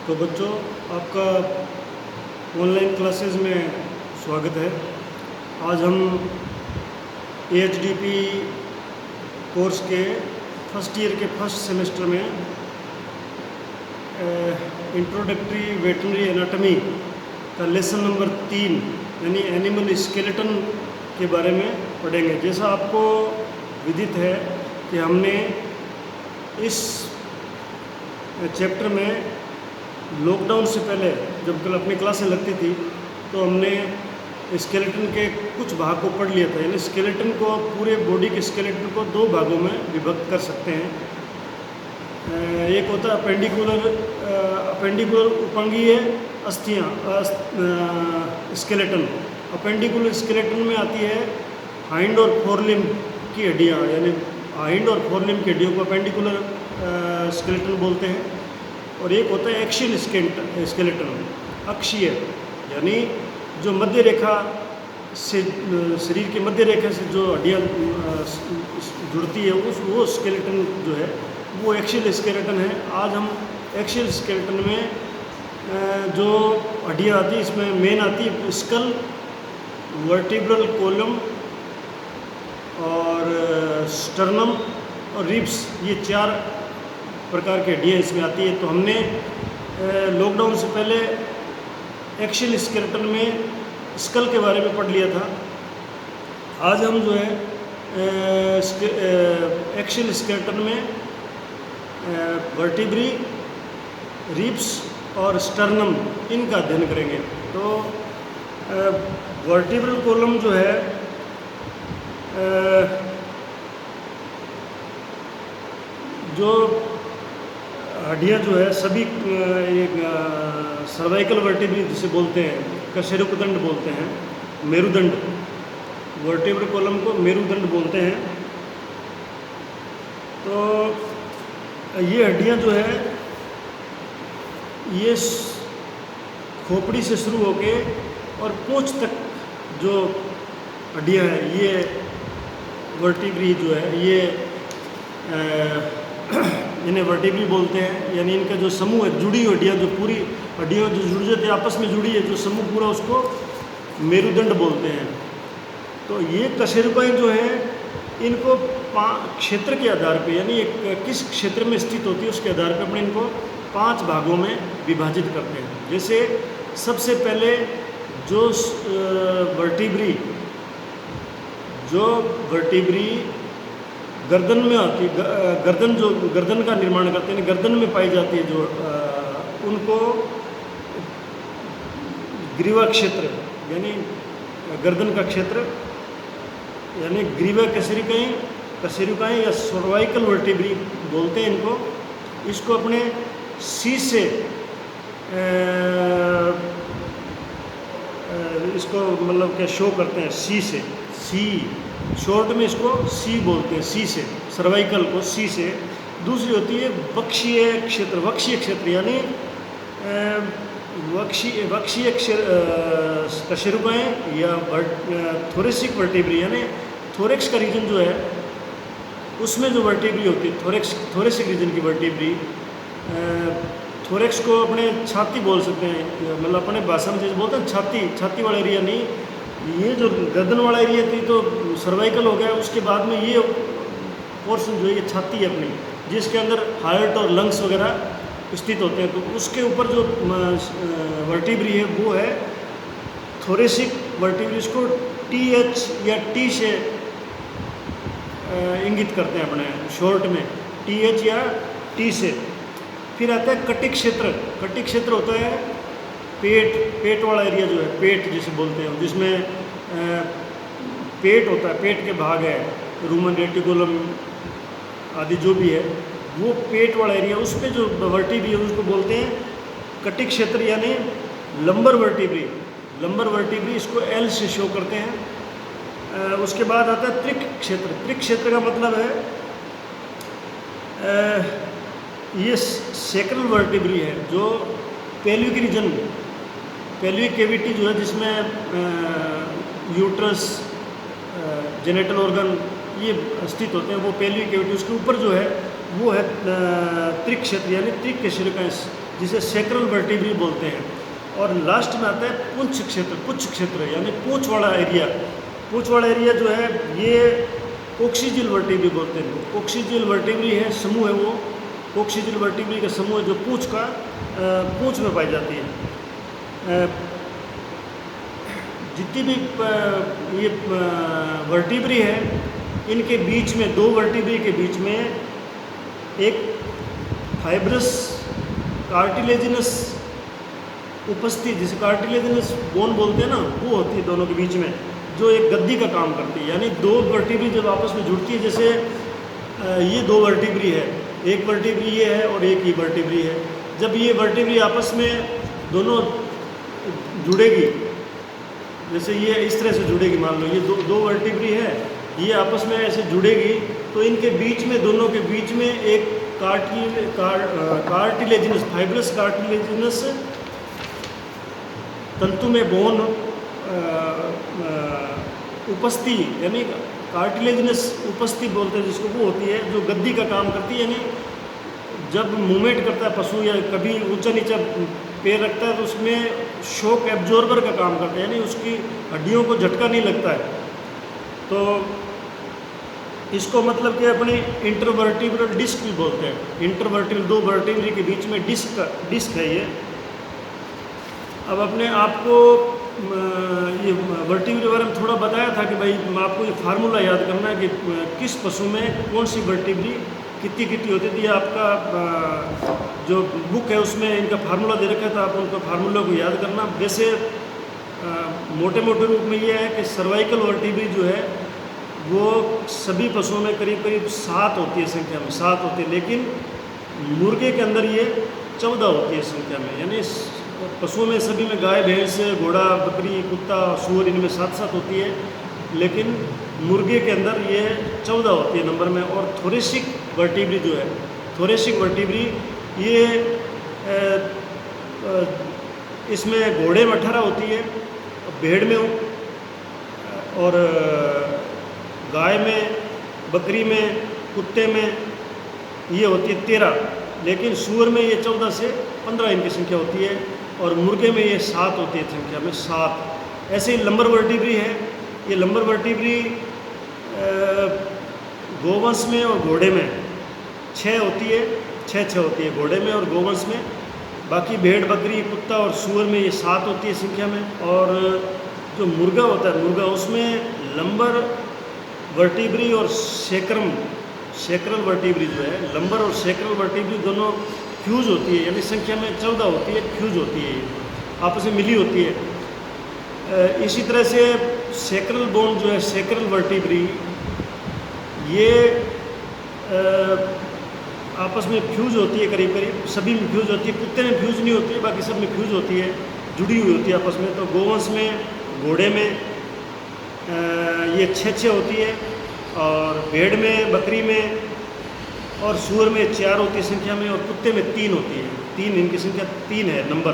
तो बच्चों, आपका ऑनलाइन क्लासेस में स्वागत है। आज हम AHDP कोर्स के फर्स्ट ईयर के फर्स्ट सेमेस्टर में इंट्रोडक्टरी वेटरनरी एनाटॉमी का लेसन नंबर 3 यानी एनिमल स्केलेटन के बारे में पढ़ेंगे। जैसा आपको विदित है कि हमने इस चैप्टर में लॉकडाउन से पहले जब कल अपनी क्लासें लगती थी तो हमने स्केलेटन के कुछ भाग को पढ़ लिया था। यानी स्केलेटन को, पूरे बॉडी के स्केलेटन को दो भागों में विभक्त कर सकते हैं। एक होता है अपेंडिकुलर उपांगीय अस्थियाँ स्केलेटन। अपेंडिकुलर स्केलेटन में आती है हाइंड और फोरलिम की हड्डियाँ, यानी हाइंड और फोरलिम की हड्डियों को अपेंडिकुलर स्केलेटन बोलते हैं। और एक होता है एक्शियल स्केलेटन, अक्षीय, यानी जो मध्य रेखा से, शरीर की मध्य रेखा से जो हड्डियाँ जुड़ती है वो स्केलेटन जो है वो एक्शियल स्केलेटन है। आज हम एक्शियल स्केलेटन में जो हड्डियाँ आती है इसमें मेन आती है स्कल, वर्टिब्रल कॉलम और स्टर्नम और रिब्स। ये 4 प्रकार की हड्डियाँ इसमें आती है। तो हमने लॉकडाउन से पहले एक्शियल स्केलेटन में स्कल के बारे में पढ़ लिया था। आज हम जो है एक्शियल स्केलेटन में वर्टिब्री, रिब्स और स्टर्नम, इनका अध्ययन करेंगे। तो वर्टिब्रल कॉलम जो है जो हड्डियाँ जो है सभी एक सर्वाइकल वर्टिब्री जिसे बोलते हैं, कशेरुकदंड बोलते हैं, मेरुदंड, वर्टिब्रल कॉलम को मेरुदंड बोलते हैं। तो ये हड्डियाँ जो है ये खोपड़ी से शुरू होके और पूंछ तक जो हड्डियाँ हैं ये वर्टिब्री जो है ये इन्हें वर्टिब्री बोलते हैं। यानी इनका जो समूह है, जुड़ी हुई हड्डियाँ, जो पूरी हड्डियाँ जो जुड़ जाती है आपस में जुड़ी है, जो समूह पूरा, उसको मेरुदंड बोलते हैं। तो ये कशेरुकाएँ जो हैं इनको क्षेत्र के आधार पे, यानी किस क्षेत्र में स्थित होती है उसके आधार पे अपने इनको 5 भागों में विभाजित करते हैं। जैसे सबसे पहले जो वर्टिब्री गर्दन में आती है, गर्दन का निर्माण करते हैं, गर्दन में पाई जाती है, जो उनको ग्रीवा क्षेत्र यानी गर्दन का क्षेत्र यानी ग्रीवा कशेरुकाएँ या सर्वाइकल वर्टिब्री बोलते हैं इनको। इसको अपने सी से इसको मतलब क्या शो करते हैं, सी से, सी शॉर्ट में इसको सी बोलते हैं, सी से, सर्वाइकल को सी से। दूसरी होती है वक्षीय क्षेत्र यानी वक्षीय कशेरुकाएँ या थोरेसिक वर्टिब्री, यानी थोरेक्स का रीजन जो है उसमें जो वर्टिब्री होती है, थोरेसिक रीजन की वर्टिब्री। थोरेक्स को अपने छाती बोल सकते हैं, मतलब अपने भाषा में जैसे बोलते हैं छाती वाला एरिया नहीं, ये जो गर्दन वाला एरिया थी तो सर्वाइकल हो गया। उसके बाद में ये पोर्शन जो है ये छाती है अपनी, जिसके अंदर हार्ट और लंग्स वगैरह स्थित होते हैं। तो उसके ऊपर जो वर्टिब्री है वो है थोरेसिक वर्टिब्री। इसको TH या T से इंगित करते हैं अपने शॉर्ट में, TH या T से। फिर आता है कटिक क्षेत्र होता है पेट वाला एरिया जो है, पेट जिसे बोलते हैं, जिसमें पेट होता है, पेट के भाग है, रूमन रेटिकुलम आदि जो भी है वो पेट वाला एरिया, उस पर जो वर्टिब्री है उसको बोलते हैं कटिक क्षेत्र यानी लंबर वर्टिब्री। इसको L से शो करते हैं। उसके बाद आता है त्रिक क्षेत्र का मतलब है ये सेक्रल वर्टिब्री है, जो पेल्विक रीजन, पेल्विक कैविटी जो है जिसमें यूट्रस, जेनेटल ऑर्गन ये स्थित होते हैं, वो पेल्विक कैविटी, उसके ऊपर जो है वो है त्रिक क्षेत्र यानी त्रिक कशेरुकाएँ जिसे सेक्रल वर्टिब्री बोलते हैं। और लास्ट में आता है पुंछ क्षेत्र यानी पूंछ वाला एरिया। पूंछ वाला एरिया जो है ये कोक्सीजियल वर्टिब्री बोलते हैं। कोक्सीजियल वर्टिब्री है, समूह है वो, कोक्सीजियल वर्टिब्री का समूह है जो पूंछ में पाई जाती है। जितनी भी ये वर्टिब्री है, इनके बीच में, दो वर्टिब्री के बीच में एक फाइब्रस कार्टिलेजिनस उपस्थिति, जिसे कार्टिलेजिनस बोन बोलते हैं ना, वो होती है दोनों के बीच में, जो एक गद्दी का काम करती है। यानी दो वर्टिब्री जब आपस में जुड़ती है, जैसे ये दो वर्टिब्री है, एक वर्टिब्री ये है और एक ही वर्टिब्री है, जब ये वर्टिब्री आपस में दोनों जुड़ेगी, जैसे ये इस तरह से जुड़ेगी, मान लो ये दो वर्टिब्री है, ये आपस में ऐसे जुड़ेगी, तो इनके बीच में, दोनों के बीच में एक कार्टिलेजिनस, फाइब्रस कार्टिलेजिनस तंतु में बोन उपस्थिति, यानी कार्टिलेजिनस उपस्थिति बोलते हैं जिसको, वो होती है जो गद्दी का काम करती है। यानी जब मूवमेंट करता है पशु या कभी ऊंचा नीचा पैर रखता है तो उसमें शॉक एब्जॉर्बर का काम करता है, यानी उसकी हड्डियों को झटका नहीं लगता है। तो इसको मतलब कि अपनी इंटरवर्टिब्रल डिस्क भी बोलते हैं। इंटरवर्टिब्रल, दो वर्टिब्री के बीच में डिस्क है ये। अब अपने आपको ये वर्टिब्री के बारे में थोड़ा बताया था कि भाई आपको ये फार्मूला याद करना है कि किस पशु में कौन सी वर्टिब्री कितनी होती थी। आपका जो बुक है उसमें इनका फार्मूला दे रखा था, आप उनका फार्मूला को याद करना। वैसे मोटे मोटे रूप में ये है कि सर्वाइकल वर्टिब्री जो है वो सभी पशुओं में करीब करीब 7 होती है संख्या में, 7 होती है, लेकिन मुर्गे के अंदर ये 14 होती है संख्या में। यानी पशुओं में सभी में गाय, भैंस, घोड़ा, बकरी, कुत्ता, सूअर, इनमें 7 होती है, लेकिन मुर्गे के अंदर ये 14 होती है नंबर में। और थोरेसिक वर्टिब्री जो है, थोरेसिक वर्टिब्री ये इसमें घोड़े में 18 होती है, भेड़ में और गाय में, बकरी में, कुत्ते में ये होती है 13, लेकिन सूअर में ये 14 से 15 इनकी संख्या होती है, और मुर्गे में ये 7 होती है संख्या में, 7। ऐसे ही लंबर वर्टिब्री है। ये लंबर वर्टिब्री गोवंश में और घोड़े में 6 होती है, 6 होती है घोड़े में और गोवंश में। बाकी भेड़, बकरी, कुत्ता और सूअर में ये 7 होती है संख्या में। और जो मुर्गा होता है, मुर्गा, उसमें लंबर वर्टिब्री और सेक्रल वर्टिब्री जो है, लंबर और सेक्रल वर्टिब्री दोनों फ्यूज होती है, यानी संख्या में 14 होती है, फ्यूज होती है, आपस में मिली होती है। इसी तरह से सेक्रल बोन जो है, सेक्रल वर्टिब्री, ये आपस में फ्यूज होती है, करीब करीब सभी में फ्यूज होती है। कुत्ते में फ्यूज नहीं होती है, बाकी सब में फ्यूज होती है, जुड़ी हुई होती है आपस में। तो गोवंश में, घोड़े में ये 6 होती है, और भेड़ में, बकरी में और सूअर में 4 होती है संख्या में, और कुत्ते में 3 होती है, 3 इनकी संख्या 3 है नंबर।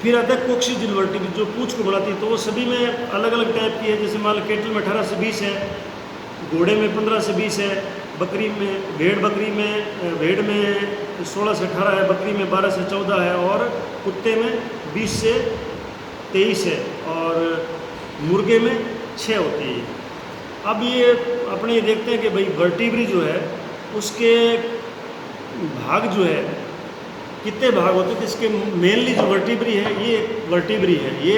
फिर आता है कोक्सीजियल वर्टिब्री जो पूंछ को बढ़ाती है, तो वो सभी में अलग अलग टाइप की है। जैसे मान लो केटल में 18 से 20 है, घोड़े में 15 से 20 है, बकरी में, भेड़ में 16 से 18 है, बकरी में 12 से 14 है, और कुत्ते में 20 से 23 है, और मुर्गे में 6 होती है। अब ये अपने ये देखते हैं कि भाई वर्टिब्री जो है उसके भाग जो है कितने भाग होते हैं। तो इसके मेनली जो वर्टिब्री है, ये वर्टिब्री है, ये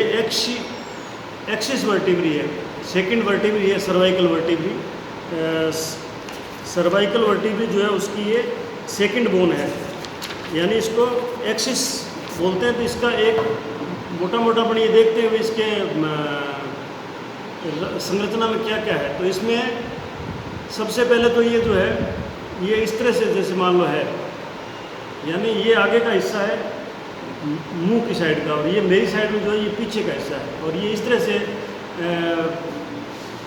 एक्सिस वर्टिब्री है। सेकंड वर्टिब्री है सर्वाइकल वर्टिब्री। सर्वाइकल वर्टिब्री जो है उसकी ये सेकंड बोन है, यानी इसको एक्सिस बोलते हैं। तो इसका एक मोटा मोटा अपन ये देखते हैं इसके संरचना में क्या क्या है। तो इसमें सबसे पहले तो ये जो है ये इस तरह से जैसे मान लो है, यानी ये आगे का हिस्सा है मुंह की साइड का, और ये मेरी साइड में जो है ये पीछे का हिस्सा है, और ये इस तरह से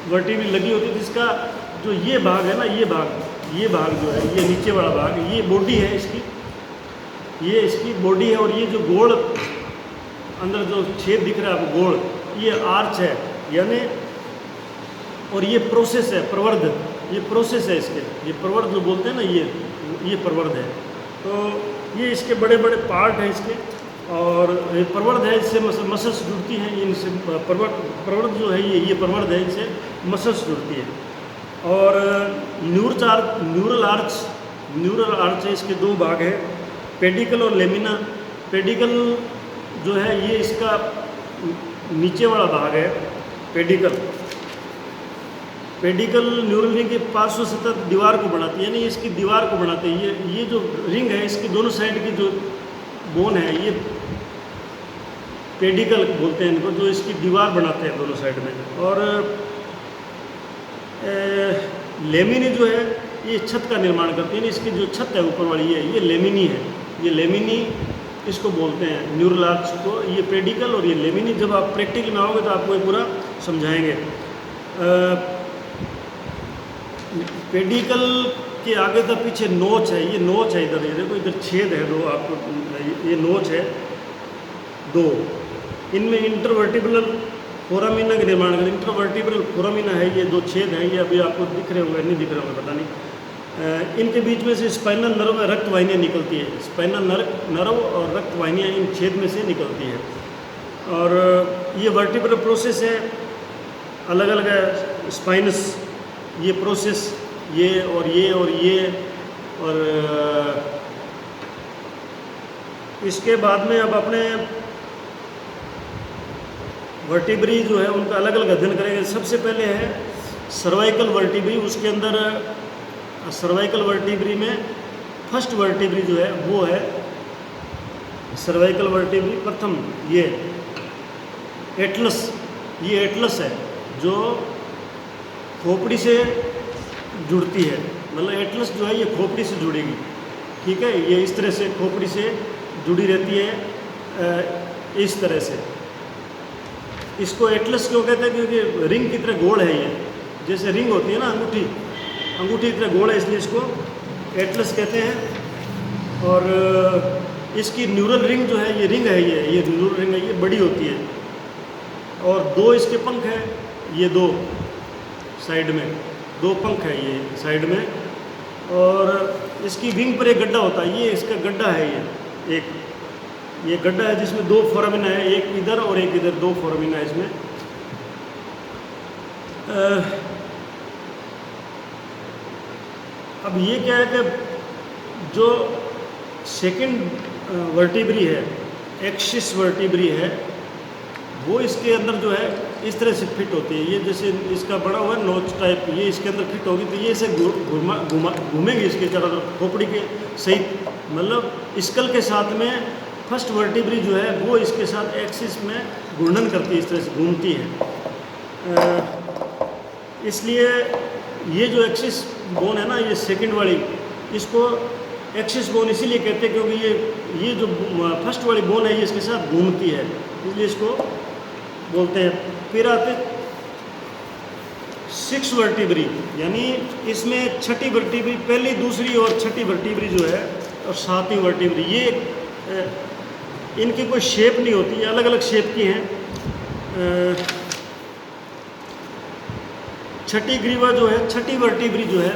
वर्टिब्री लगी होती है। जिसका जो ये भाग है ना, ये भाग जो है, ये नीचे वाला भाग, ये बॉडी है इसकी, ये इसकी बॉडी है। और ये जो गोड़ अंदर जो छेद दिख रहा है आपको, गोड़, ये आर्च है, यानी, और ये प्रोसेस है, प्रवर्ध, ये प्रोसेस है इसके, ये प्रवर्ध जो बोलते हैं ना, ये प्रवर्ध है। तो ये इसके बड़े बड़े पार्ट हैं इसके, और ये प्रवर्ध है, इससे मसल्स जुड़ती हैं, इनसे प्रवर्ध जो है ये प्रवर्ध है, इससे मसल्स जुड़ती है। और न्यूरल आर्च है, इसके दो भाग हैं, पेडिकल और लेमिना। पेडिकल जो है ये इसका नीचे वाला भाग है, पेडिकल न्यूरल रिंग के पार्श्व सतह दीवार को बनाती है, यानी इसकी दीवार को बनाते हैं। ये जो रिंग है इसकी दोनों साइड की जो बोन है ये पेडिकल बोलते हैं इनको, जो इसकी दीवार बनाते हैं दोनों साइड में। और लेमिनी जो है ये छत का निर्माण करती है, इसकी जो छत है ऊपर वाली ये लेमिनी है, ये लेमिनी इसको बोलते हैं न्यूरल आर्च को। ये पेडिकल और ये लेमिनी, जब आप प्रैक्टिकल में आओगे तो आपको ये पूरा समझाएंगे। पेडिकल के आगे तक पीछे नोच है, ये नोच है, इधर ये देखो, इधर छेद है दो, आपको ये नोच है दो, इनमें इंटरवर्टिब्रल फोरामिना के निर्माण कर। इंटरवर्टिब्रल फोरामिना है, ये दो छेद हैं, ये अभी आपको दिख रहे होंगे, नहीं दिख रहे होंगे पता नहीं। इनके बीच में से स्पाइनल नर्व में रक्त वाहिनियाँ निकलती है, स्पाइनल नर्व और रक्त वाहिनियाँ इन छेद में से निकलती है। और ये वर्टिब्रल प्रोसेस है, अलग अलग है स्पाइनस, ये प्रोसेस, ये और ये और ये। और इसके बाद में अब अपने वर्टिब्री जो है उनका अलग अलग अध्ययन करेंगे। सबसे पहले है सर्वाइकल वर्टिब्री, उसके अंदर सर्वाइकल वर्टिब्री में फर्स्ट वर्टिब्री जो है वो है सर्वाइकल वर्टिब्री। प्रथम ये एटलस, ये एटलस है जो खोपड़ी से जुड़ती है, मतलब एटलस जो है ये खोपड़ी से जुड़ेगी, ठीक है, ये इस तरह से खोपड़ी से जुड़ी रहती है, इस तरह से। इसको एटलस क्यों कहते हैं? क्योंकि रिंग की तरह गोल है ये, जैसे रिंग होती है ना अंगूठी की तरह गोल है, इसलिए इसको एटलस कहते हैं। और इसकी न्यूरल रिंग जो है, ये रिंग है, ये न्यूरल रिंग है, ये बड़ी होती है। और दो इसके पंख हैं, ये दो साइड में दो पंख है ये साइड में। और इसकी विंग पर एक गड्ढा होता है, ये इसका गड्ढा है, ये गड्ढा है जिसमें दो फोरामिना है, एक इधर और एक इधर, दो फोरामिना है इसमें। अब ये क्या है कि जो सेकंड वर्टिब्री है, एक्सिस वर्टिब्री है, वो इसके अंदर जो है इस तरह से फिट होती है। ये जैसे इसका बड़ा हुआ नोच टाइप, ये इसके अंदर फिट होगी तो ये इसे घूमेंगे इसके चारों तरफ खोपड़ी के सहित, मतलब स्कल के साथ में फर्स्ट वर्टिब्री जो है वो इसके साथ एक्सिस में घूर्णन करती है, इस तरह से घूमती है। इसलिए ये जो एक्सिस बोन है ना, ये सेकंड वाली, इसको एक्सिस बोन इसीलिए कहते हैं क्योंकि ये जो फर्स्ट वाली बोन है ये इसके साथ घूमती है, इसलिए इसको बोलते हैं। फिर आते 6 वर्टिब्री, यानी इसमें छठी वर्टिब्री, पहली, दूसरी और छठी वर्टिब्री जो है, और 7वीं वर्टिब्री, ये इनकी कोई शेप नहीं होती, ये अलग अलग शेप की हैं। छठी ग्रीवा जो है, छठी वर्टिब्री जो है,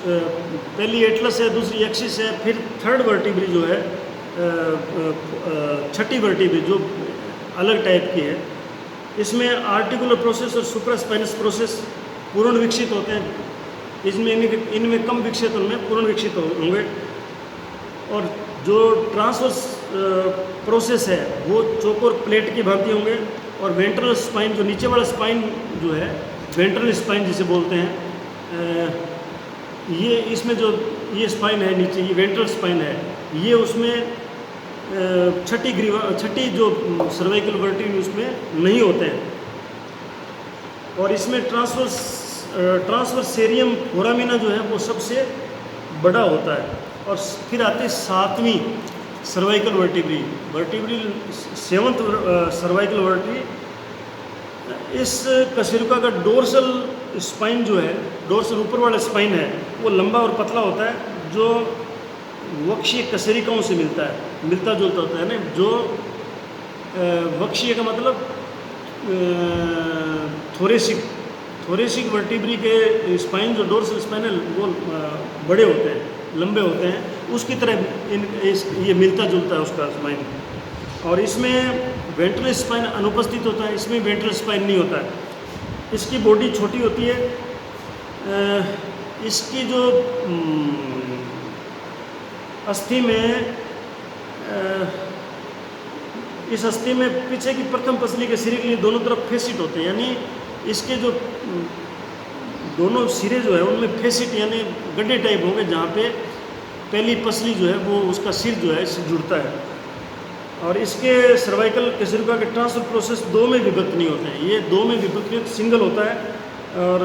पहली एटलस है, दूसरी एक्सिस है, फिर थर्ड वर्टिब्री जो है, छठी वर्टिब्री जो अलग टाइप की है, इसमें आर्टिकुलर प्रोसेस और सुप्रास्पाइनस प्रोसेस पूर्ण विकसित होते हैं। इसमें इनमें कम विकसित, उनमें पूर्ण विकसित होंगे। और जो ट्रांसवर्स प्रोसेस है वो चौकोर प्लेट की भांति होंगे। और वेंट्रल स्पाइन, जो नीचे वाला स्पाइन जो है, वेंट्रल स्पाइन जिसे बोलते हैं, ये इसमें जो ये स्पाइन है नीचे, ये वेंट्रल स्पाइन है, ये उसमें छठी जो सर्वाइकल वर्टिब्री उसमें नहीं होते हैं। और इसमें ट्रांसवर्सेरियम फोरामिना जो है वो सबसे बड़ा होता है। और फिर आते हैं 7वीं cervical vertebrae, 7th cervical vertebrae. इस कशेरुका का डोर्सल स्पाइन जो है, डोर्सल ऊपर वाला स्पाइन है, वो लंबा और पतला होता है, जो वक्षीय कशेरुकाओं से मिलता जुलता होता है ना। जो वक्षीय का मतलब थोरेसिक वर्टिब्री के स्पाइन, जो डोर्सल स्पाइन है वो बड़े होते हैं, लंबे होते हैं, उसकी तरह ये मिलता जुलता है उसका स्पाइन। और इसमें वेंट्रल स्पाइन अनुपस्थित होता है, इसमें वेंट्रल स्पाइन नहीं होता है। इसकी बॉडी छोटी होती है। इसकी जो अस्थि में इस अस्थि में पीछे की प्रथम पसली के सिरे के लिए दोनों तरफ फेसिट होते हैं, यानी इसके जो दोनों सिरे जो है उनमें फेसिट यानी गड्ढे टाइप होंगे, जहाँ पे पहली पसली जो है वो उसका सिर जो है इससे जुड़ता है। और इसके सर्वाइकल कशेरुका के ट्रांसफर प्रोसेस दो में विभक्त नहीं होते हैं, ये दो में विभक्त नहीं, सिंगल होता है। और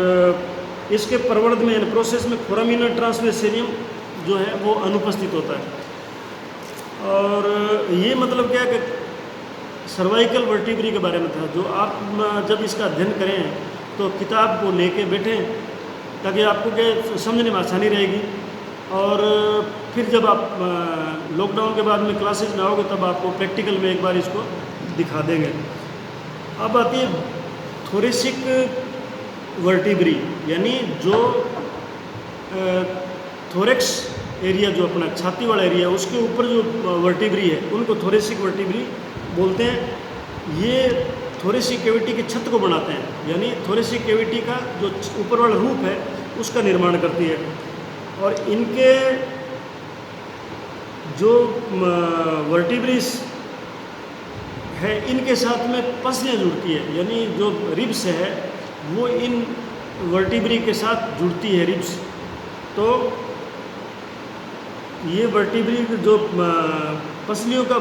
इसके प्रवर्ध में यानी प्रोसेस में फोरामिनल ट्रांसवेसेरियम जो है वो अनुपस्थित होता है। और ये मतलब क्या कि सर्वाइकल वर्टिब्री के बारे में था, जो आप जब इसका अध्ययन करें तो किताब को लेके बैठें, ताकि आपको क्या समझने में आसानी रहेगी। और फिर जब आप लॉकडाउन के बाद में क्लासेज में आओगे तब आपको प्रैक्टिकल में एक बार इसको दिखा देंगे। अब आती है थोरेसिक वर्टिब्री, यानी जो थोरेक्स एरिया जो अपना छाती वाला एरिया है उसके ऊपर जो वर्टिब्री है उनको थोरेसिक वर्टिब्री बोलते हैं। ये थोरेसिक कैविटी की छत को बनाते हैं, यानी थोरेसिक कैविटी का जो ऊपर वाला रूप है उसका निर्माण करती है। और इनके जो वर्टिब्रीज है इनके साथ में पसलियाँ जुड़ती है, यानी जो रिब्स है वो इन वर्टिब्री के साथ जुड़ती है रिब्स। तो ये वर्टिब्री जो पसलियों का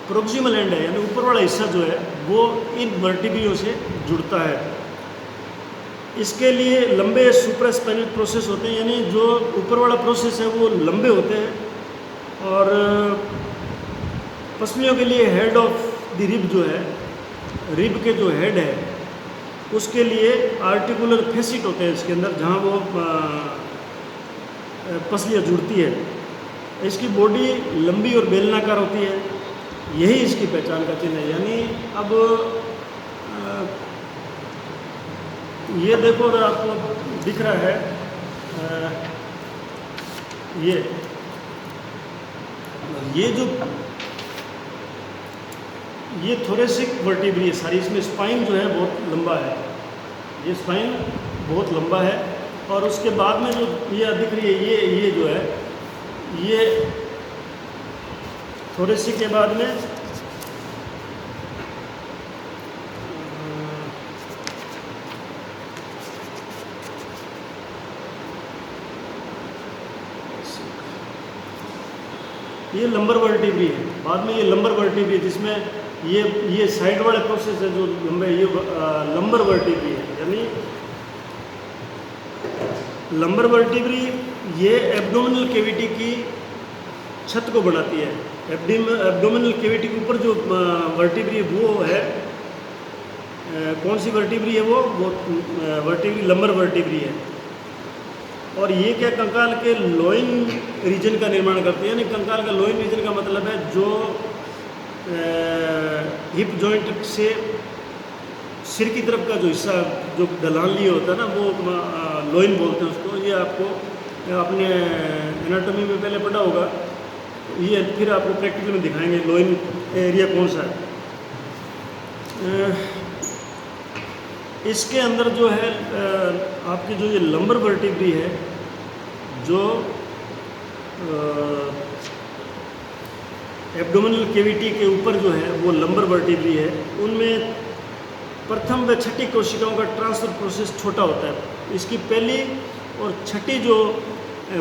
प्रोक्सिमल एंड है, यानी ऊपर वाला हिस्सा जो है वो इन वर्टिब्रियों से जुड़ता है। इसके लिए लंबे सुप्रास्पाइनल प्रोसेस होते हैं, यानी जो ऊपर वाला प्रोसेस है वो लंबे होते हैं। और पसलियों के लिए हेड ऑफ द रिब जो है, रिब के जो हेड है उसके लिए आर्टिकुलर फेसिट होते हैं इसके अंदर, जहाँ वो पसलियाँ जुड़ती है। इसकी बॉडी लंबी और बेलनाकार होती है, यही इसकी पहचान का चिन्ह है। यानी अब ये देखो, अगर आपको दिख रहा है ये जो ये थोरेसिक वर्टिब्री है सारी, इसमें स्पाइन जो है बहुत लंबा है, ये स्पाइन बहुत लंबा है। और उसके बाद में जो ये दिख रही है ये जो है ये थोरेसिक के बाद में ये लंबर वर्टिब्री है, बाद में ये लंबर वर्टिब्री जिसमें ये साइड वाले प्रोसेस है जो लंबे, ये लंबर वर्टिब्री है। यानी लंबर वर्टिब्री ये एब्डोमिनल कैविटी की छत को बनाती है। एब्डोमिनल कैविटी के ऊपर जो वर्टिब्री वो है, कौन सी वर्टिब्री है वो वर्टिब्री लंबर वर्टिब्री है। और ये क्या कंकाल के लोइन रीजन का निर्माण करते हैं, यानी कंकाल का लोइन रीजन का मतलब है जो हिप जॉइंट से सिर की तरफ का जो हिस्सा जो ढलान लिए होता है ना वो लोइन बोलते हैं उसको। ये आपको अपने एनाटॉमी में पहले पढ़ा होगा, ये फिर आपको प्रैक्टिकल में दिखाएंगे लोइन एरिया कौन सा है। इसके अंदर जो है आपकी जो ये लंबर वर्टिब्री है, जो एब्डोमिनल कैविटी के ऊपर जो है वो लंबर वर्टिब्री है, उनमें प्रथम व छठी कोशिकाओं का ट्रांसफर प्रोसेस छोटा होता है। इसकी पहली और छठी जो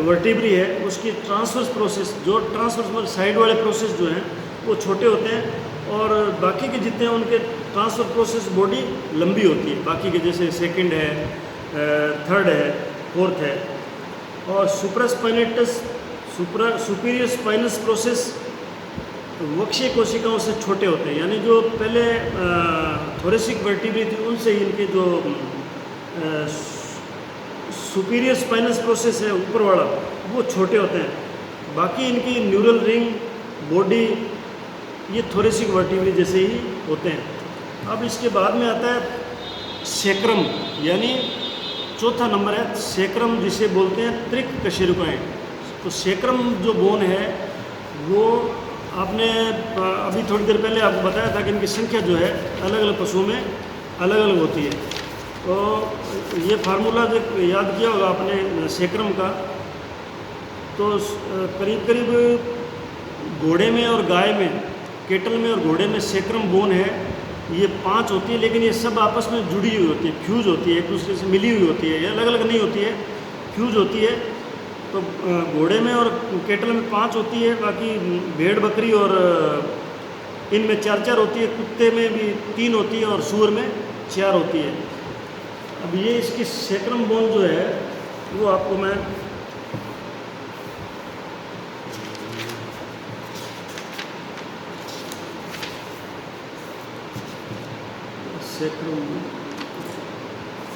वर्टिब्री है उसकी ट्रांसफर प्रोसेस, जो ट्रांसफर साइड वाले प्रोसेस जो हैं वो छोटे होते हैं, और बाकी के जितने हैं उनके ट्रांसफर प्रोसेस बॉडी लंबी होती है, बाकी के जैसे सेकंड है, थर्ड है, फोर्थ है। और सुप्रास्पाइनेटस सुपीरियर स्पाइनस प्रोसेस वक्षीय कोशिकाओं से छोटे होते हैं, यानी जो पहले थोरेसिक वर्टिब्री थी उनसे इनके जो सुपीरियर स्पाइनस प्रोसेस है ऊपर वाला वो छोटे होते हैं। बाकी इनकी न्यूरल रिंग बॉडी ये थोरेसिक वर्टिब्री जैसे ही होते हैं। अब इसके बाद में आता है सेक्रम, यानी चौथा नंबर है सेक्रम, जिसे बोलते हैं त्रिक कशेरुकाएँ। तो सेक्रम जो बोन है वो आपने अभी थोड़ी देर पहले आपको बताया था कि इनकी संख्या जो है अलग अलग पशुओं में अलग अलग होती है। तो ये फार्मूला जो याद किया होगा आपने सेक्रम का, तो करीब करीब घोड़े में और गाय में, केटल में और घोड़े में सेक्रम बोन है ये 5 होती है, लेकिन ये सब आपस में जुड़ी हुई होती है, फ्यूज होती है, एक दूसरे से मिली हुई होती है, ये अलग अलग नहीं होती है, फ्यूज होती है। तो घोड़े में और केटल में 5 होती है, बाकी भेड़ बकरी और इनमें 4-4 होती है, कुत्ते में भी 3 होती है और सूअर में 4 होती है। अब ये इसकी सेक्रम बोन जो है वो आपको मैं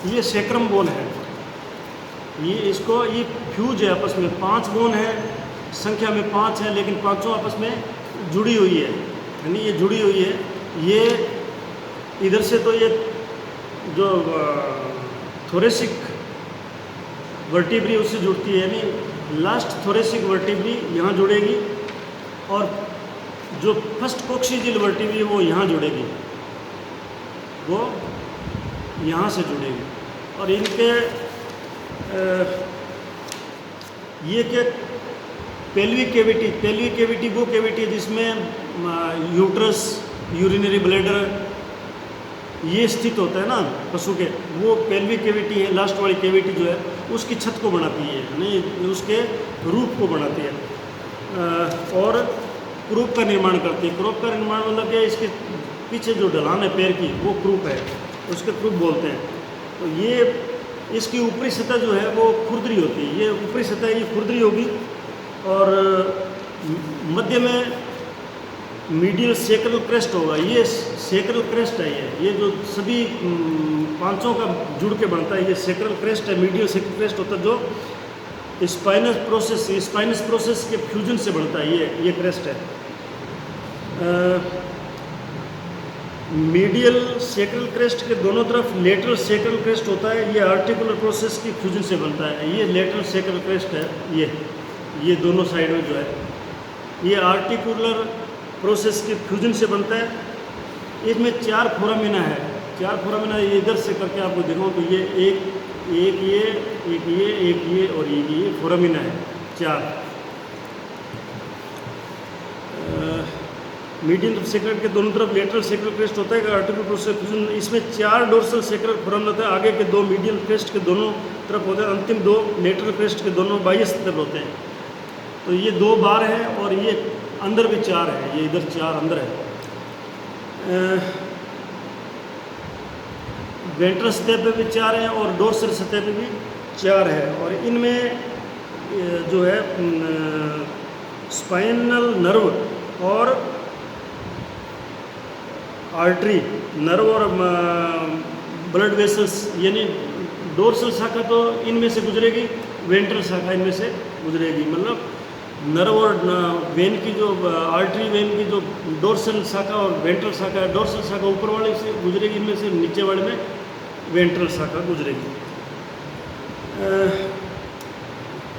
ये सेक्रम बोन है, ये इसको ये फ्यूज है आपस में, 5 बोन है, संख्या में 5 है, लेकिन पांचों आपस में जुड़ी हुई है, यानी ये जुड़ी हुई है। ये इधर से तो ये जो थोरेसिक वर्टिब्री उससे जुड़ती है, यानी लास्ट थोरेसिक वर्टिब्री यहाँ जुड़ेगी और जो फर्स्ट कोक्सीजिल वर्टिब्री वो यहाँ जुड़ेगी, वो यहाँ से जुड़ेगी। और इनके ये क्या पेल्विक कैविटी वो कैविटी है जिसमें यूट्रस, यूरिनरी ब्लैडर ये स्थित होता है ना पशु के, वो पेल्विक कैविटी है, लास्ट वाली कैविटी जो है उसकी छत को बनाती है, नहीं उसके रूप को बनाती है और क्रूप का निर्माण करती है। क्रूप का निर्माण मतलब क्या, इसके पीछे जो ढलान है पैर की वो क्रूप है, उसके क्रूप बोलते हैं। तो ये इसकी ऊपरी सतह जो है वो खुरदरी होती है, ये ऊपरी सतह ये खुरदरी होगी और मध्य में मीडियल सेक्रल क्रेस्ट होगा, ये सेक्रल क्रेस्ट है। ये जो सभी पांचों का जुड़ के बनता है, ये सेक्रल क्रेस्ट है, मीडियल सेक्रल क्रेस्ट होता है जो स्पाइनस प्रोसेस के फ्यूजन से बनता है, ये क्रेस्ट है। मीडियल सेक्रल क्रेस्ट के दोनों तरफ लेटरल सेक्रल क्रेस्ट होता है, ये आर्टिकुलर प्रोसेस की फ्यूजन से बनता है। ये लेटरल सेक्रल क्रेस्ट है, ये दोनों साइड में जो है ये आर्टिकुलर प्रोसेस के फ्यूजन से बनता है। इसमें 4 फोरामिना है, 4 फोरामिना ये इधर से करके आपको दिखाऊँ तो ये एक ये और ये फोरामिना है 4। मीडियम सेक्रल के दोनों तरफ लेटरल सेक्रल क्रेस्ट होता है, आर्टिकुलर प्रोसेस फ्यूजन। इसमें 4 डोर्सल सेक्रल फोरामिना होता है, आगे के 2 मीडियल क्रेस्ट के दोनों तरफ होते हैं, अंतिम 2 लेटरल क्रेस्ट के दोनों बाह्य सतह होते हैं। तो ये 2 बार है और ये अंदर भी 4 है, ये इधर 4 अंदर है। वेंट्रल सतह पे भी 4 है और डोर्सल सतह पे भी 4 है। और इनमें जो है स्पाइनल नर्व और आर्टरी नर्व और ब्लड वेसल्स, यानी डोर्सल शाखा तो इनमें से गुजरेगी, वेंट्रल शाखा इनमें से गुजरेगी। मतलब नर्व और वेन की जो आर्टरी वेन की जो डोर्सल शाखा और वेंट्रल शाखा है, डोर्सल शाखा ऊपर वाले से गुजरेगी, इनमें से नीचे वाले में वेंट्रल शाखा गुजरेगी।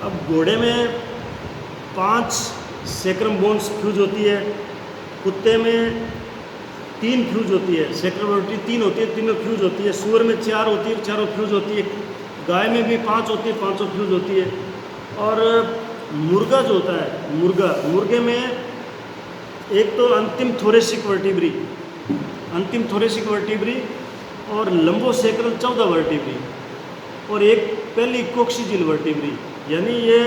अब घोड़े में 5 सेक्रम बोन्स फ्यूज होती है, कुत्ते में 3 फ्यूज होती है, सेक्रम वर्टिब्री 3 होती है, तीनों फ्यूज होती है। सूअर में 4 होती है, 4 फ्यूज होती है। गाय में भी 5 होती है, 5 फ्यूज होती है। और मुर्गा जो होता है, मुर्गे में एक तो अंतिम थोरेसिक वर्टिब्री और लंबोसेक्रल 14 वर्टिब्री और एक पहली कोक्सीजिल वर्टिब्री, यानी ये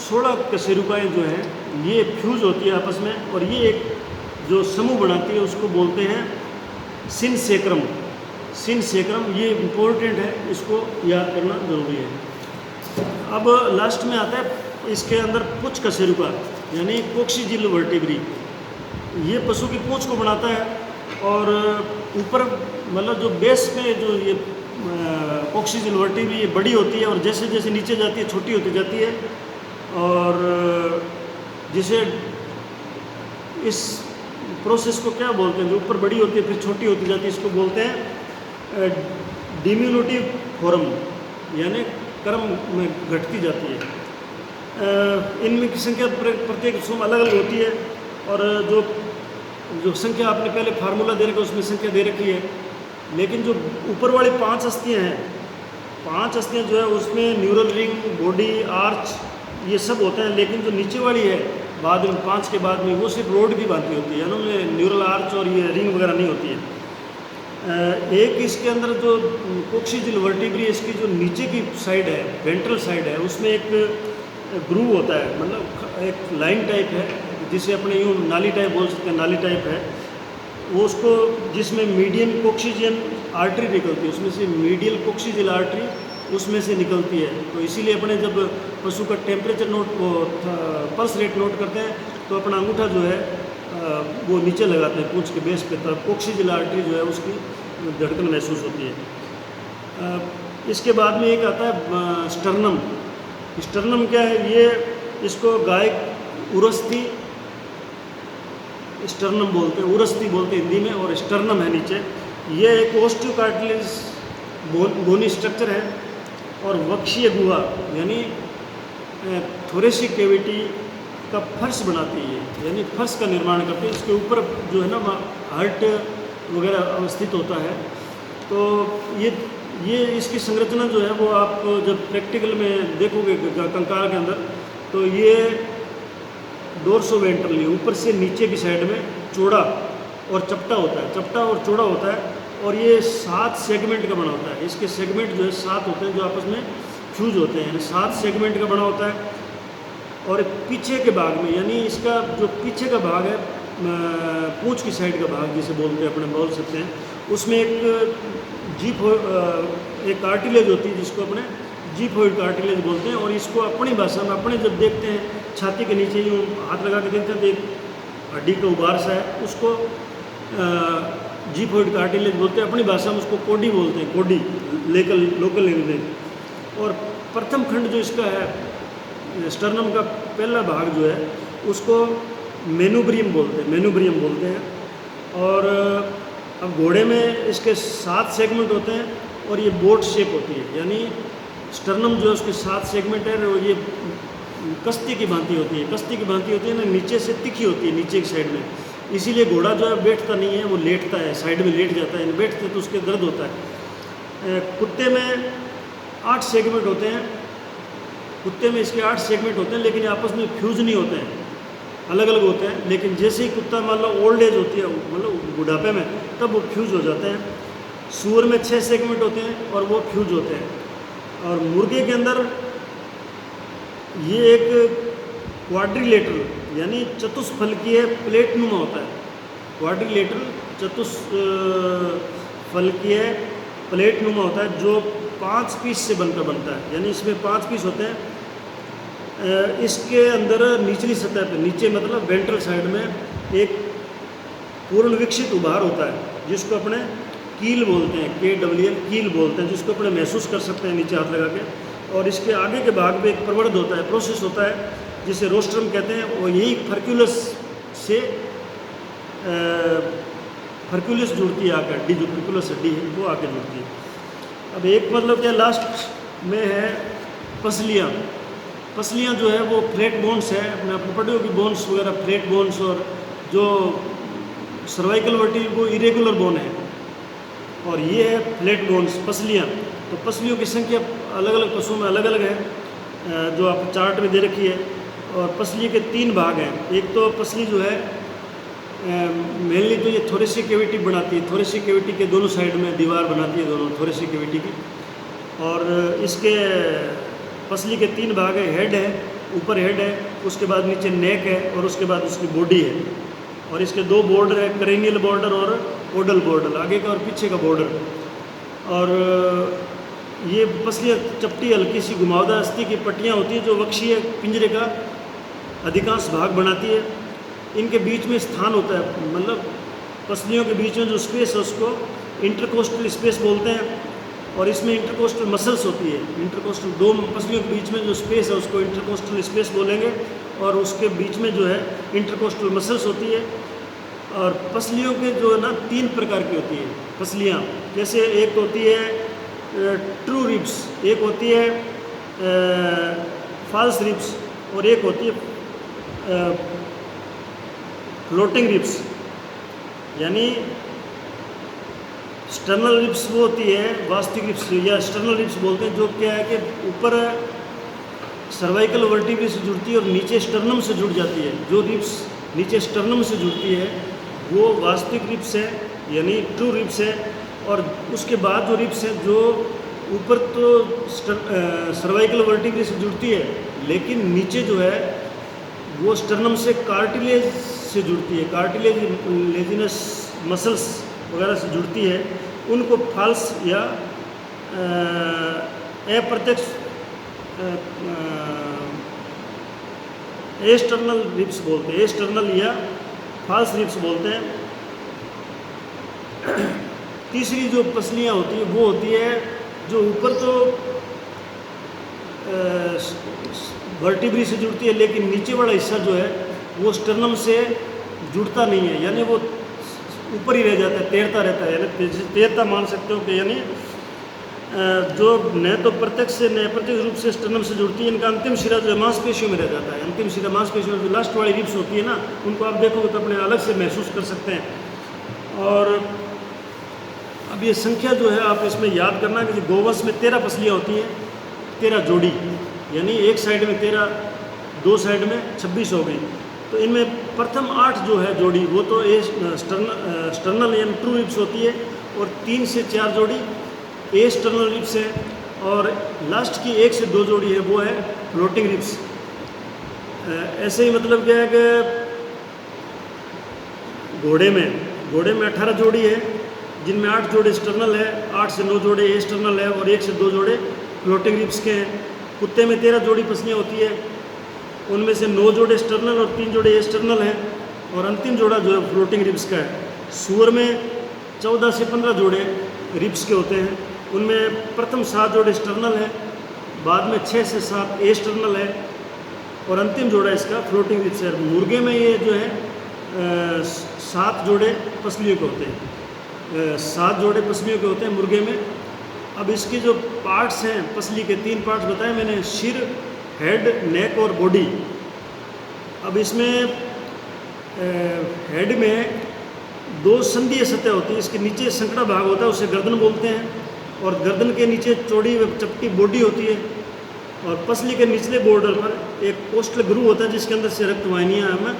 16 कशेरुकाएँ जो हैं ये फ्यूज होती है आपस में, और ये एक जो समूह बनाती है उसको बोलते हैं सिनसेक्रम। ये इम्पोर्टेंट है, इसको याद करना जरूरी है। अब लास्ट में आता है इसके अंदर पुच्छ कशेरुका, यानी कोक्सीजिल वर्टिब्री। ये पशु की पूंछ को बनाता है और ऊपर मतलब जो बेस में जो ये कोक्सीजिल वर्टिब्री ये बड़ी होती है और जैसे जैसे नीचे जाती है छोटी होती जाती है, और जिसे इस प्रोसेस को क्या बोलते हैं, जो ऊपर बड़ी होती है फिर छोटी होती जाती है, इसको बोलते हैं डिम्यूलेटिव फॉर्म, यानी क्रम में घटती जाती है। इनमें की संख्या प्रत्येक सोम अलग अलग होती है, और जो जो संख्या आपने पहले फार्मूला दे रखा है उसमें संख्या दे रखी है। लेकिन जो ऊपर वाली 5 अस्थियाँ हैं, 5 अस्थियाँ जो है उसमें न्यूरल रिंग, बॉडी, आर्च ये सब होते हैं। लेकिन जो नीचे वाली है बाद में 5 के बाद में, वो सिर्फ रोड की भांति होती है ना, उनमें न्यूरल आर्च और ये रिंग वगैरह नहीं होती है। एक इसके अंदर जो कोक्सीजिल वर्टिब्री, इसकी जो नीचे की साइड है, वेंट्रल साइड है, उसमें एक ग्रूव होता है, मतलब एक लाइन टाइप है, जिसे अपने यूँ नाली टाइप बोल सकते हैं, नाली टाइप है वो उसको, जिसमें मीडियम कोक्सीजियन आर्टरी निकलती है, उसमें से मीडियल कोक्सीजिल आर्टरी उसमें से निकलती है। तो इसीलिए अपने जब पशु का temperature note, pulse rate note करते हैं तो अपना अंगूठा जो है वो नीचे लगाते हैं पूंछ के बेस पे, तब कोक्सीजिल आर्टरी जो है उसकी धड़कन महसूस होती है। इसके बाद में एक आता है स्टर्नम। स्टर्नम क्या है? ये इसको गाय उरस्ती स्टर्नम बोलते हैं, उरस्ती बोलते हैं हिंदी में, और स्टर्नम है नीचे। ये एक ओस्टियोकार्टिलेज बोनी स्ट्रक्चर है, और वक्षीय गुहा यानी थोरेसिक कैविटी का फर्श बनाती है, यानी फर्श का निर्माण करती है। इसके ऊपर जो है ना हार्ट वगैरह अवस्थित होता है। तो ये इसकी संरचना जो है वो आप जब प्रैक्टिकल में देखोगे कंकाल के अंदर, तो ये डोर्सोवेंट्रली ऊपर से नीचे की साइड में चौड़ा और चपटा होता है, चपटा और चौड़ा होता है, और ये 7 सेगमेंट का बना होता है। इसके सेगमेंट जो है 7 होते हैं जो आपस में फ्यूज होते हैं, 7 सेगमेंट का बना होता है। और पीछे के भाग में, यानी इसका जो पीछे का भाग है, पूंछ की साइड का भाग जिसे बोलते हैं, अपने बोल सकते हैं, उसमें एक एक कार्टिलेज होती है जिसको अपने जीफोइड कार्टिलेज बोलते हैं। और इसको अपनी भाषा में अपने जब देखते हैं छाती के नीचे यूँ हाथ लगा के देखते हैं तो एक हड्डी का उबार सा है, उसको जीफोइड कार्टिलेज बोलते हैं। अपनी भाषा में उसको कोडी बोलते हैं, कोडी लोकल लैंग्वेज। और प्रथम खंड जो इसका है स्टर्नम का पहला भाग जो है उसको मेनुब्रियम बोलते हैं। और अब घोड़े में इसके 7 सेगमेंट होते हैं और ये बोट शेप होती है, यानी स्टर्नम जो है उसके 7 सेगमेंट है, और ये कश्ती की भांति होती है। कश्ती की भांति होती है ना, नीचे से तिखी होती है नीचे की साइड में, इसीलिए घोड़ा जो है बैठता नहीं है, वो लेटता है, साइड में लेट जाता है। बैठते तो उसके दर्द होता है। कुत्ते में 8 सेगमेंट होते हैं, कुत्ते में इसके 8 सेगमेंट होते हैं, लेकिन आपस में फ्यूज नहीं होते हैं, अलग अलग होते हैं। लेकिन जैसे ही कुत्ता मान लो ओल्ड एज होती है, मतलब बुढ़ापे में, तब वो फ्यूज हो जाते हैं। सूअर में 6 सेगमेंट होते हैं और वो फ्यूज होते हैं। और मुर्गे के अंदर ये एक क्वाड्रिलेटरल यानी चतुष्फलकीय प्लेटनुमा होता है। क्वाड्रिलेटरल चतुष्फलकीय प्लेटनुमा होता है, जो 5 पीस से बनता है, यानी इसमें 5 पीस होते हैं। इसके अंदर निचली सतह पर, नीचे मतलब वेंट्रल साइड में एक पूर्ण विकसित उभार होता है जिसको अपने कील बोलते हैं, KWL कील बोलते हैं, जिसको अपने महसूस कर सकते हैं नीचे हाथ लगा के। और इसके आगे के भाग में एक प्रवर्ध होता है, प्रोसेस होता है जिसे रोस्ट्रम कहते हैं, और यही फर्क्यूलस से फर्क्यूलस जुड़ती है आकर, हड्डी जो फर्क्यूलस हड्डी है वो आके जुड़ती है। अब एक मतलब क्या लास्ट में है पसलियाँ। पसलियाँ जो है वो फ्लैट बोन्स है, अपने आपको पढ़े हो कि बोन्स वगैरह फ्लैट बोन्स, और जो सर्वाइकल वर्टिब्रल वो इरेगुलर बोन है, और ये है फ्लैट बोन्स पसलियाँ। तो पसलियों की संख्या अलग अलग पशुओं में अलग अलग है, जो आप चार्ट में दे रखी है। और पसली के 3 भाग हैं। एक तो पसली जो है मेनली तो ये थोरेसिक कैविटी बनाती है, थोरेसिक कैविटी के दोनों साइड में दीवार बनाती है, दोनों थोरेसिक कैविटी की। और इसके पसली के 3 भाग है, हेड है, ऊपर हेड है, उसके बाद नीचे नेक है, और उसके बाद उसकी बॉडी है। और इसके 2 बॉर्डर है, क्रेनियल बॉर्डर और ओडल बॉर्डर, आगे का और पीछे का बॉर्डर। और ये पसलियाँ चपटी हल्की सी घुमावदार अस्थि की पट्टियाँ होती हैं जो वक्षीय पिंजरे का अधिकांश भाग बनाती है। इनके बीच में स्थान होता है, मतलब पसलियों के बीच में जो स्पेस है उसको इंटरकोस्टल स्पेस बोलते हैं। और इसमें इंटरकोस्टल मसल्स होती है, इंटरकोस्टल 2 पसलियों के बीच में जो स्पेस है उसको इंटरकोस्टल स्पेस बोलेंगे, और उसके बीच में जो है इंटरकोस्टल मसल्स होती है। और पसलियों के जो है ना 3 प्रकार की होती है पसलियाँ, जैसे एक होती है ट्रू रिब्स, एक होती है फॉल्स रिब्स, और एक होती है फ्लोटिंग रिब्स, यानी स्टर्नल रिब्स वो होती है, वास्तविक रिब्स या स्टर्नल रिब्स बोलते हैं, जो क्या है कि ऊपर सर्वाइकल वर्टिब्रे से जुड़ती है और नीचे स्टर्नम से जुड़ जाती है। जो रिब्स नीचे स्टर्नम से जुड़ती है वो वास्तविक रिब्स है, यानी ट्रू रिब्स है। और उसके बाद जो रिब्स है जो ऊपर तो सर्वाइकल वर्टिब्रे से जुड़ती है, लेकिन नीचे जो है वो स्टर्नम से कार्टिलेज से जुड़ती है, कार्टिलेजिनस मसल्स वगैरह से जुड़ती है, उनको फाल्स या अप्रत्यक्ष एक्सटर्नल रिब्स बोलते हैं, एक्सटर्नल या फाल्स रिब्स बोलते हैं। तीसरी जो पसलियाँ होती है वो होती है जो ऊपर तो वर्टिब्री से जुड़ती है, लेकिन नीचे वाला हिस्सा जो है वो स्टर्नम से जुड़ता नहीं है, यानी वो ऊपर ही रह जाता है, तैरता रहता है, यानी तैरता मान सकते हो कि यानी जो न तो प्रत्यक्ष से न अप्रत्यक्ष रूप से स्टर्नम से जुड़ती है, इनका अंतिम सिरा जो है मांसपेशियों में रह जाता है। अंतिम सिरा मांसपेशियों में जो लास्ट वाली रिब्स होती है ना, उनको आप देखोगे तो अपने अलग से महसूस कर सकते हैं। और अब ये संख्या जो है आप इसमें याद करना कि गोवंश में 13 पसलियाँ होती हैं, 13 जोड़ी, यानी एक साइड में 13, दो साइड में 26 हो गई। तो इनमें प्रथम 8 जो है जोड़ी वो तो स्टर्नल यानी ट्रू रिब्स होती है, और 3 से 4 जोड़ी एक्सटर्नल रिब्स है, और लास्ट की 1 से 2 जोड़ी है वो है फ्लोटिंग रिब्स। ऐसे ही मतलब क्या है कि घोड़े में 18 जोड़ी है, जिनमें 8 जोड़े एक्सटर्नल है, 8 से 9 जोड़े एक्सटर्नल है, और 1 से 2 जोड़े फ्लोटिंग रिब्स के हैं। कुत्ते में 13 जोड़ी पसलियाँ होती है, उनमें से 9 जोड़े एक्सटर्नल और 3 जोड़े एक्सटर्नल हैं, और अंतिम जोड़ा जो है फ्लोटिंग रिब्स का है। सूअर में 14 से 15 जोड़े रिब्स के होते हैं, उनमें प्रथम 7 जोड़े एक्सटर्नल है, बाद में 6 से 7 एक्सटर्नल है, और अंतिम जोड़ा इसका फ्लोटिंग रिब्स है। मुर्गे में ये जो है 7 जोड़े पसलियों के होते हैं, 7 जोड़े पसलियों के होते हैं मुर्गे में। अब इसके जो पार्ट्स हैं पसली के 3 पार्ट्स बताए मैंने, सिर, हेड, नेक और बॉडी। अब इसमें हेड में 2 संधीय सतह होती है, इसके नीचे संकड़ा भाग होता है, उसे गर्दन बोलते हैं, और गर्दन के नीचे चौड़ी व चपटी बॉडी होती है, और पसली के निचले बॉर्डर पर एक कोस्टल ग्रू होता है जिसके अंदर से रक्त वाहिनियाँ हमें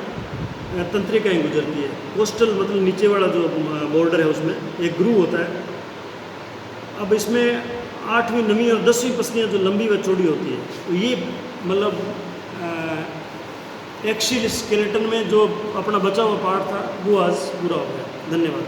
तंत्रिकाएँ गुजरती है। कोस्टल मतलब नीचे वाला जो बॉर्डर है उसमें एक ग्रू होता है। अब इसमें 8वीं, 9वीं और 10वीं पसलियाँ जो लंबी व चौड़ी होती है, तो ये मतलब एक्सियल स्केलेटन में जो अपना बचा हुआ पार्ट था वो आज पूरा हो गया। धन्यवाद।